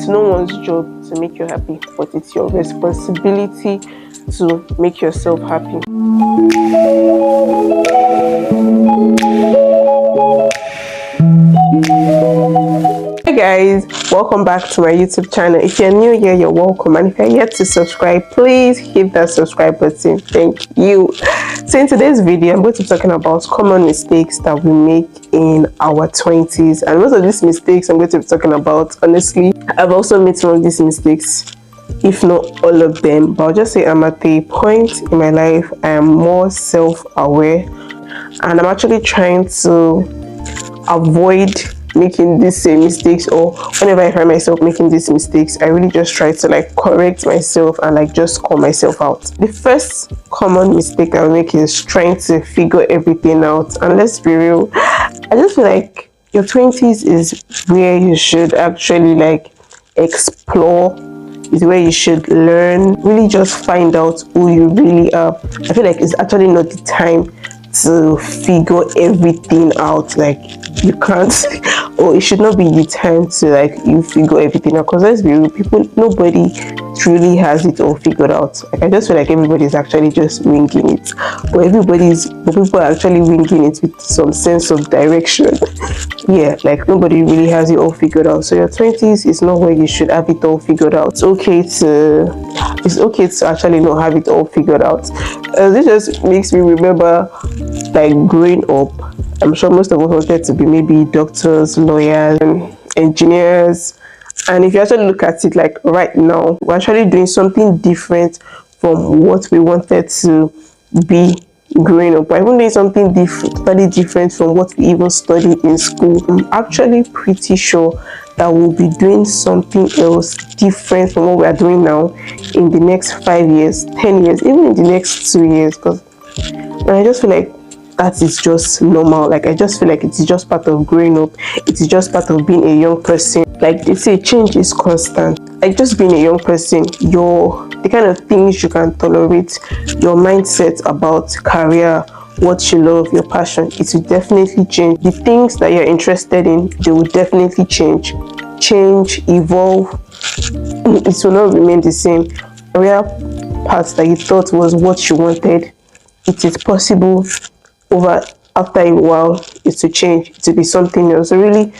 it's no one's job to make you happy, but it's your responsibility to make yourself happy. Hey guys, welcome back to my YouTube channel. If you're new here, you're welcome, and if you're yet to subscribe, please hit that subscribe button. Thank you. So in today's video, I'm going to be talking about common mistakes that we make in our 20s, and most of these mistakes I'm going to be talking about, honestly, I've also made some of these mistakes, if not all of them, but I'll just say I'm at a point in my life I am more self-aware, and I'm actually trying to avoid making these same mistakes, or whenever I find myself making these mistakes, I really just try to correct myself and just call myself out. The first common mistake I make is trying to figure everything out, and let's be real, I just feel like your 20s is where you should actually explore, is where you should learn, really just find out who you really are. I feel like it's actually not the time to figure everything out. You can't, or it should not be the time to you figure everything out, because let's be real, nobody truly has it all figured out. I just feel like everybody's actually just winging it, but people are actually winging it with some sense of direction. Yeah, nobody really has it all figured out. So your 20s is not where you should have it all figured out. It's okay to actually not have it all figured out. This just makes me remember growing up. I'm sure most of us wanted to be maybe doctors, lawyers, engineers, and if you actually look at it right now, we're actually doing something different from what we wanted to be growing up. We're even doing something totally different from what we even studied in school. I'm actually pretty sure that we'll be doing something else different from what we are doing now in the next 5 years, 10 years, even in the next 2 years, and I just feel like that is just normal. I just feel like it is just part of growing up. It is just part of being a young person. They say, change is constant. Just being a young person, the kind of things you can tolerate, your mindset about career, what you love, your passion, it will definitely change. The things that you're interested in, they will definitely change, evolve. It will not remain the same. Career paths that you thought was what you wanted, it is possible after a while it to change, to be something else. So really,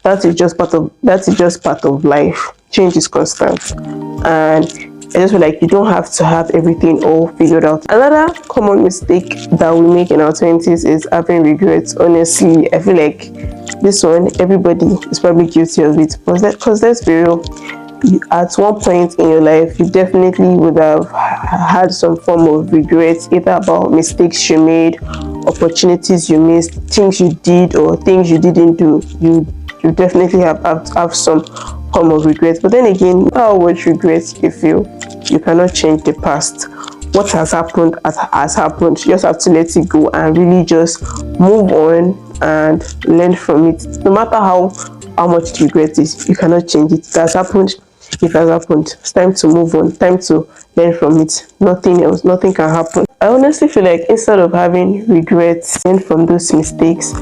that is just part of life. Change is constant, and I just feel like you don't have to have everything all figured out. Another common mistake that we make in our 20s is having regrets. Honestly, I feel like this one, everybody is probably guilty of it, because let's be real, at one point in your life, you definitely would have had some form of regret, either about mistakes you made, opportunities you missed, things you did or things you didn't do. You definitely have some form of regret. But then again, how much regret you feel, you cannot change the past. What has happened has happened. You just have to let it go and really just move on and learn from it. No matter how much the regret is, you cannot change it. It has happened. It has happened. It's time to move on. Time to learn from it. Nothing else. Nothing can happen. I honestly feel like instead of having regrets, learn from those mistakes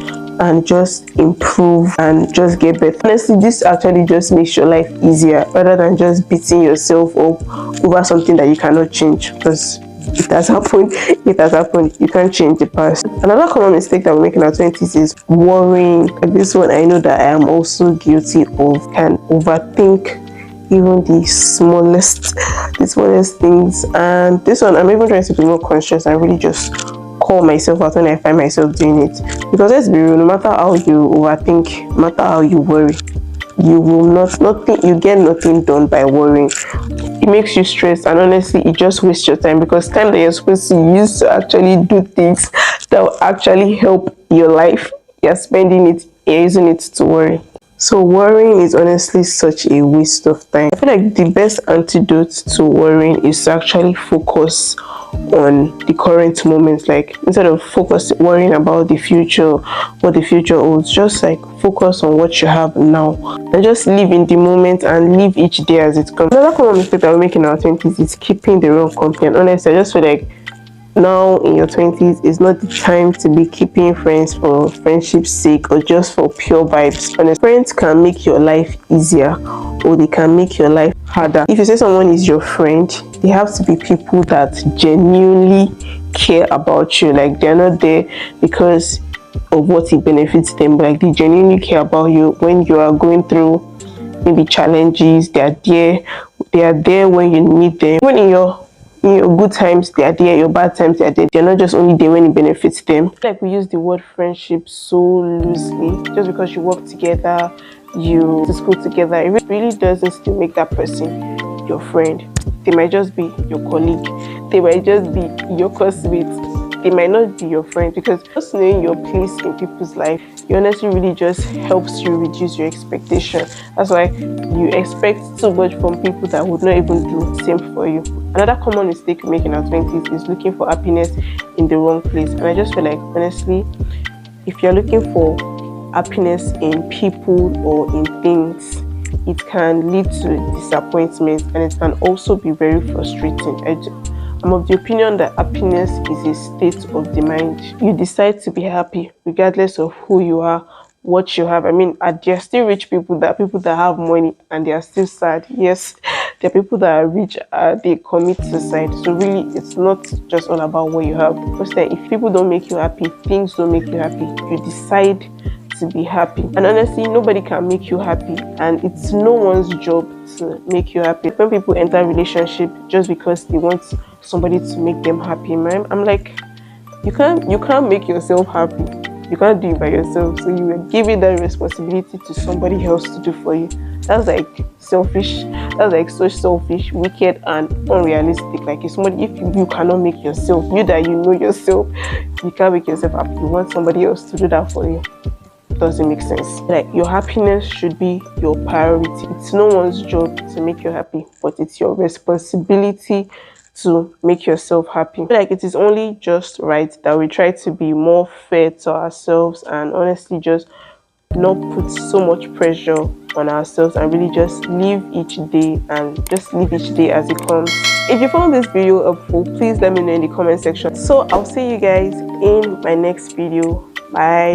and just improve and just get better. Honestly, this actually just makes your life easier, rather than just beating yourself up over something that you cannot change, because it has happened. It has happened. You can't change the past. Another common mistake that we make in our 20s is worrying. This one I know that I am also guilty of. Can overthink even the smallest things, and this one I'm even trying to be more conscious and really just call myself out when I find myself doing it. Because let's be real, no matter how you overthink, no matter how you worry, you get nothing done by worrying. It makes you stressed, and honestly, it just wastes your time, because time that you're supposed to use to actually do things that will actually help your life, you're using it to worry. So worrying is honestly such a waste of time. I feel like the best antidote to worrying is to actually focus on the current moment. Instead of worrying about the future, what the future holds, just focus on what you have now and just live in the moment and live each day as it comes. Another common mistake that we make in our 20s is keeping the wrong company. And honestly, I just feel like now in your 20s is not the time to be keeping friends for friendship's sake or just for pure vibes. Honestly, friends can make your life easier or they can make your life harder. If you say someone is your friend, they have to be people that genuinely care about you. Like, they're not there because of what it benefits them, but like they genuinely care about you when you are going through maybe challenges. They are there when you need them. Even in your good times, they are there. Your bad times, they are there. They're not just only there when it benefits them. Like, we use the word friendship so loosely. Just because you work together, you go to school together, it really doesn't still make that person your friend. They might just be your colleague. They might just be your classmates. They might not be your friend, because just knowing your place in people's life, it honestly really just helps you reduce your expectation. That's why you expect so much from people that would not even do the same for you. Another common mistake we make in our 20s is looking for happiness in the wrong place. And I just feel like, honestly, if you're looking for happiness in people or in things, it can lead to disappointment, and it can also be very frustrating. I'm of the opinion that happiness is a state of the mind. You decide to be happy regardless of who you are, what you have. I mean, there are still rich people, that people that have money and they are still sad. Yes, there are people that are rich, they commit suicide. So really, it's not just all about what you have. Because if people don't make you happy, things don't make you happy. You decide to be happy, and honestly, nobody can make you happy, and it's no one's job to make you happy. When people enter a relationship just because they want somebody to make them happy, man, I'm like, you can't make yourself happy. You can't do it by yourself, so you are giving that responsibility to somebody else to do for you. That's like selfish. That's like so selfish, wicked, and unrealistic. Like, if you cannot make yourself, you that you know yourself, you can't make yourself happy, you want somebody else to do that for you. Doesn't make sense. Like, your happiness should be your priority. It's no one's job to make you happy, but it's your responsibility to make yourself happy. I feel like it is only just right that we try to be more fair to ourselves, and honestly just not put so much pressure on ourselves, and really just live each day as it comes. If you found this video helpful, please let me know in the comment section. So I'll see you guys in my next video. Bye.